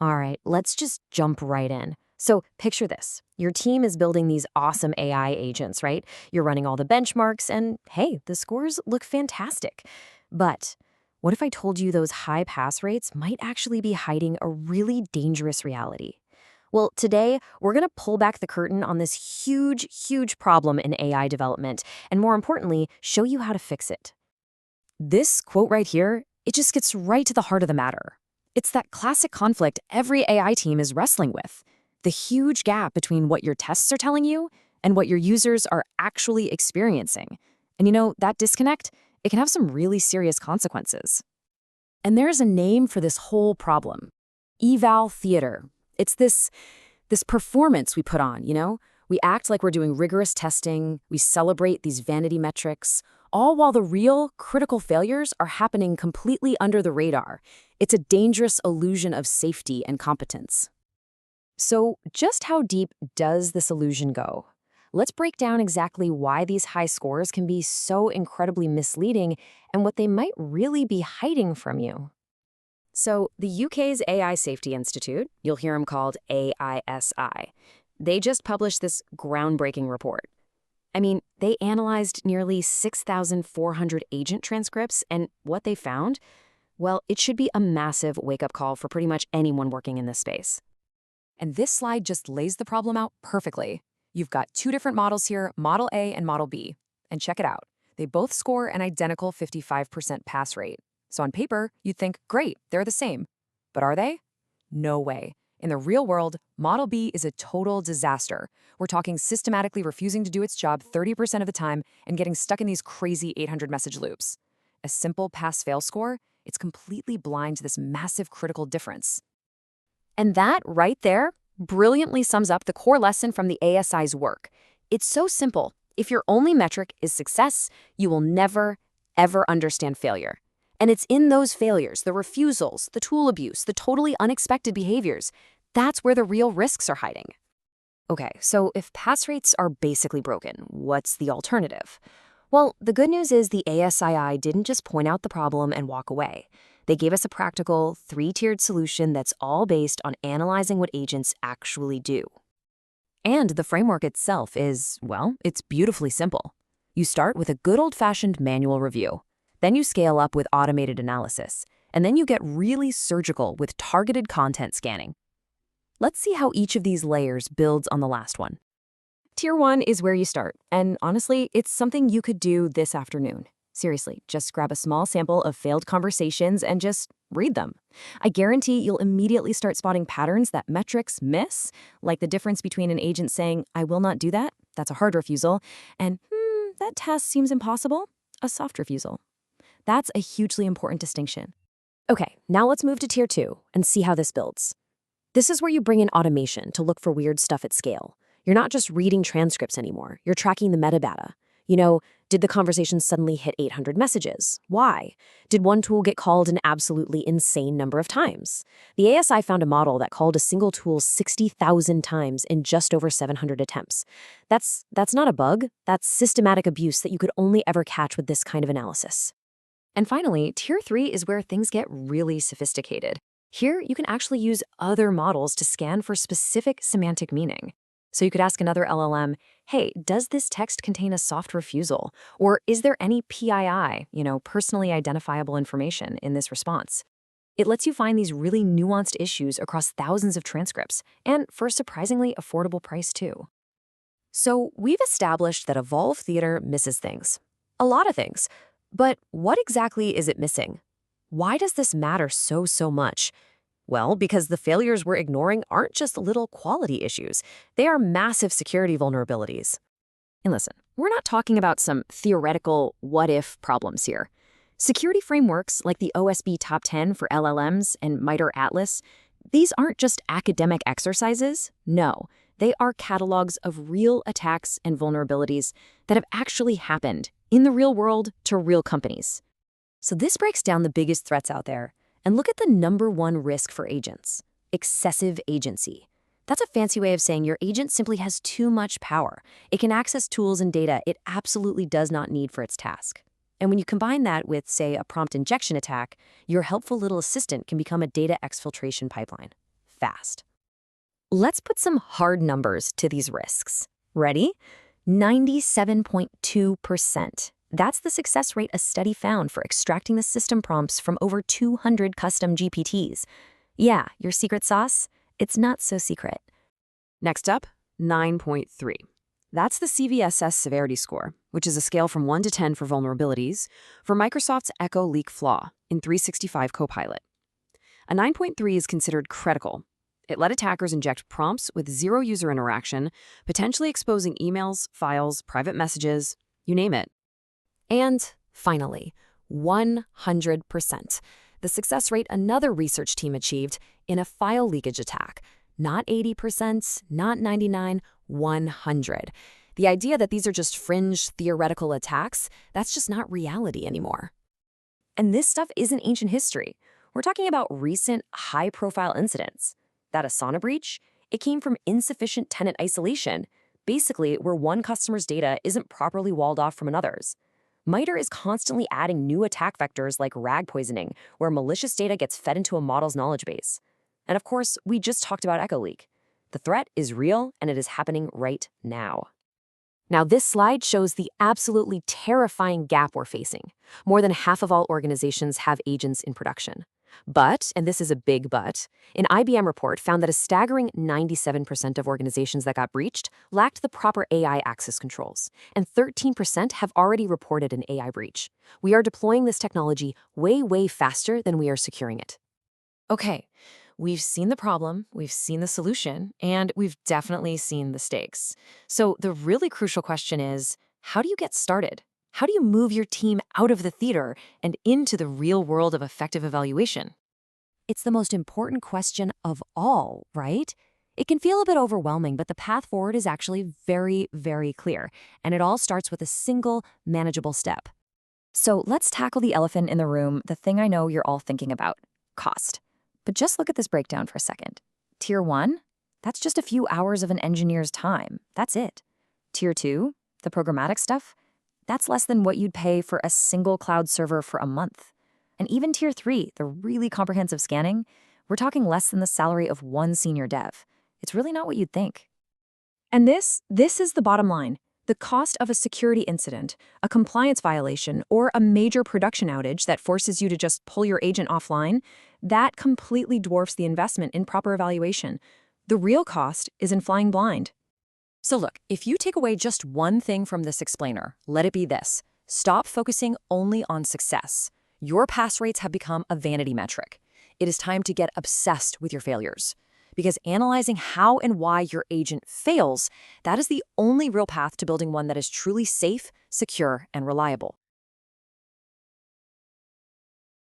All right, let's just jump right in. So picture this. Your team is building these awesome AI agents, right? You're running all the benchmarks, and hey, the scores look fantastic. But what if I told you those high pass rates might actually be hiding a really dangerous reality? Well, today, we're going to pull back the curtain on this huge, huge problem in AI development, and more importantly, show you how to fix it. This quote right here, it just gets right to the heart of the matter. It's that classic conflict every AI team is wrestling with, the huge gap between what your tests are telling you and what your users are actually experiencing. And that disconnect, it can have some really serious consequences. And there's a name for this whole problem. Eval theater. It's this performance we put on. We act like we're doing rigorous testing, we celebrate these vanity metrics, all while the real critical failures are happening completely under the radar. It's a dangerous illusion of safety and competence. So, just how deep does this illusion go? Let's break down exactly why these high scores can be so incredibly misleading and what they might really be hiding from you. So, the UK's AI Safety Institute, you'll hear them called AISI, they just published this groundbreaking report. I mean, they analyzed nearly 6,400 agent transcripts, and what they found? Well, it should be a massive wake-up call for pretty much anyone working in this space. And this slide just lays the problem out perfectly. You've got two different models here, Model A and Model B. And check it out. They both score an identical 55% pass rate. So on paper, you'd think, great, they're the same. But are they? No way. In the real world, Model B is a total disaster. We're talking systematically refusing to do its job 30% of the time and getting stuck in these crazy 800-message loops. A simple pass-fail score, it's completely blind to this massive critical difference. And that, right there, brilliantly sums up the core lesson from the ASI's work. It's so simple. If your only metric is success, you will never, ever understand failure. And it's in those failures, the refusals, the tool abuse, the totally unexpected behaviors, that's where the real risks are hiding. Okay, so if pass rates are basically broken, what's the alternative? Well, the good news is the ASII didn't just point out the problem and walk away. They gave us a practical, three-tiered solution that's all based on analyzing what agents actually do. And the framework itself is, well, it's beautifully simple. You start with a good old-fashioned manual review. Then you scale up with automated analysis. And then you get really surgical with targeted content scanning. Let's see how each of these layers builds on the last one. Tier 1 is where you start. And honestly, it's something you could do this afternoon. Seriously, just grab a small sample of failed conversations and just read them. I guarantee you'll immediately start spotting patterns that metrics miss, like the difference between an agent saying, "I will not do that," that's a hard refusal, and, "that task seems impossible," a soft refusal. That's a hugely important distinction. Okay, now let's move to Tier 2 and see how this builds. This is where you bring in automation to look for weird stuff at scale. You're not just reading transcripts anymore, you're tracking the metadata. Did the conversation suddenly hit 800 messages? Why? Did one tool get called an absolutely insane number of times? The ASI found a model that called a single tool 60,000 times in just over 700 attempts. That's not a bug, that's systematic abuse that you could only ever catch with this kind of analysis. And finally, Tier 3 is where things get really sophisticated. Here, you can actually use other models to scan for specific semantic meaning. So you could ask another LLM, hey, does this text contain a soft refusal? Or is there any PII, personally identifiable information in this response? It lets you find these really nuanced issues across thousands of transcripts, and for a surprisingly affordable price too. So we've established that Evolve Theater misses things. A lot of things. But what exactly is it missing? Why does this matter so much? Well, because the failures we're ignoring aren't just little quality issues. They are massive security vulnerabilities. And listen, we're not talking about some theoretical what-if problems here. Security frameworks like the OSB Top 10 for LLMs and MITRE Atlas, these aren't just academic exercises. No, they are catalogs of real attacks and vulnerabilities that have actually happened in the real world to real companies. So this breaks down the biggest threats out there. And look at the #1 risk for agents: excessive agency. That's a fancy way of saying your agent simply has too much power. It can access tools and data it absolutely does not need for its task. And when you combine that with, say, a prompt injection attack, your helpful little assistant can become a data exfiltration pipeline. fast. Let's put some hard numbers to these risks. Ready? 97.2%. That's the success rate a study found for extracting the system prompts from over 200 custom GPTs. Yeah, your secret sauce? It's not so secret. Next up, 9.3. That's the CVSS severity score, which is a scale from 1 to 10 for vulnerabilities, for Microsoft's Echo leak flaw in 365 Copilot. A 9.3 is considered critical. It let attackers inject prompts with zero user interaction, potentially exposing emails, files, private messages, you name it. And finally, 100%. The success rate another research team achieved in a file leakage attack. Not 80%, not 99, 100. The idea that these are just fringe theoretical attacks, that's just not reality anymore. And this stuff isn't ancient history. We're talking about recent high-profile incidents. That Asana breach, it came from insufficient tenant isolation, basically where one customer's data isn't properly walled off from another's. MITRE is constantly adding new attack vectors like rag poisoning, where malicious data gets fed into a model's knowledge base. And of course, we just talked about Echo Leak. The threat is real, and it is happening right now. Now, this slide shows the absolutely terrifying gap we're facing. More than half of all organizations have agents in production. But, and this is a big but, an IBM report found that a staggering 97% of organizations that got breached lacked the proper AI access controls, and 13% have already reported an AI breach. We are deploying this technology way, way faster than we are securing it. Okay, we've seen the problem, we've seen the solution, and we've definitely seen the stakes. So the really crucial question is, how do you get started? How do you move your team out of the theater and into the real world of effective evaluation? It's the most important question of all, right? It can feel a bit overwhelming, but the path forward is actually very, very clear, and it all starts with a single, manageable step. So let's tackle the elephant in the room, the thing I know you're all thinking about: cost. But just look at this breakdown for a second. Tier 1, that's just a few hours of an engineer's time. That's it. Tier 2, the programmatic stuff, that's less than what you'd pay for a single cloud server for a month. And even Tier 3, the really comprehensive scanning, we're talking less than the salary of one senior dev. It's really not what you'd think. And this is the bottom line. The cost of a security incident, a compliance violation, or a major production outage that forces you to just pull your agent offline, that completely dwarfs the investment in proper evaluation. The real cost is in flying blind. So look, if you take away just one thing from this explainer, let it be this: stop focusing only on success. Your pass rates have become a vanity metric. It is time to get obsessed with your failures. Because analyzing how and why your agent fails, that is the only real path to building one that is truly safe, secure, and reliable.